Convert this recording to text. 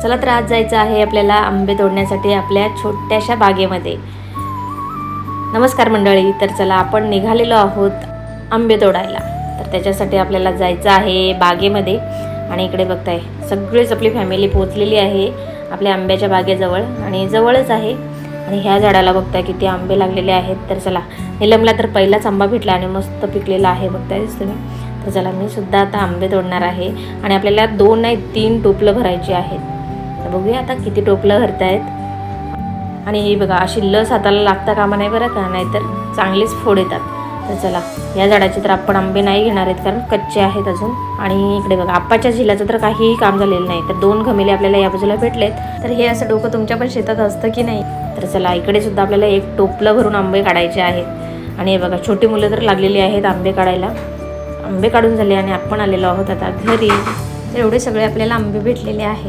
चला तर आज जायचं आहे आपल्याला आंबे तोडण्यासाठी आपल्या छोट्याशा बागेमध्ये। नमस्कार मंडळी, तर चला आपण निघालेलो आहोत आंबे तोडायला। तर त्याच्यासाठी आपल्याला जायचं आहे बागेमध्ये आणि इकडे बघताय सगळीच आपली फॅमिली पोहोचलेली आहे आपल्या आंब्याच्या बागेजवळ आणि जवळच आहे। आणि ह्या झाडाला बघताय किती आंबे लागलेले आहेत। तर चला, नीलमला तर पहिलाच आंबा भेटला आणि मस्त पिकलेला आहे बघतायच तुम्ही। तर चला मी सुद्धा आता आंबे तोडणार आहे आणि आपल्याला 2 नाही 3 टोपलं भरायची आहेत। तर बघूया आता किती टोपलं भरतायत। आणि हे बघा अशी लस हाताला लागता कामा नाही बरं का, नाहीतर चांगलेच फोड येतात। तर चला, या झाडाचे तर आपण आंबे नाही घेणार आहेत कारण कच्चे आहेत अजून। आणि इकडे बघा आप्पाच्या झिलाचं तर काहीही काम झालेलं नाही, तर 2 घमेले आपल्याला या बाजूला भेटलेत। तर हे असं डोकं तुमच्या पण शेतात असतं की नाही? तर चला, इकडे सुद्धा आपल्याला 1 टोपलं भरून आंबे काढायचे आहेत। आणि हे बघा छोटी मुलं तर लागलेली आहेत आंबे काढायला। आंबे काढून झाले आणि आपण आलेलो आहोत आता घरी। तर एवढे सगळे आपल्याला आंबे भेटलेले आहेत।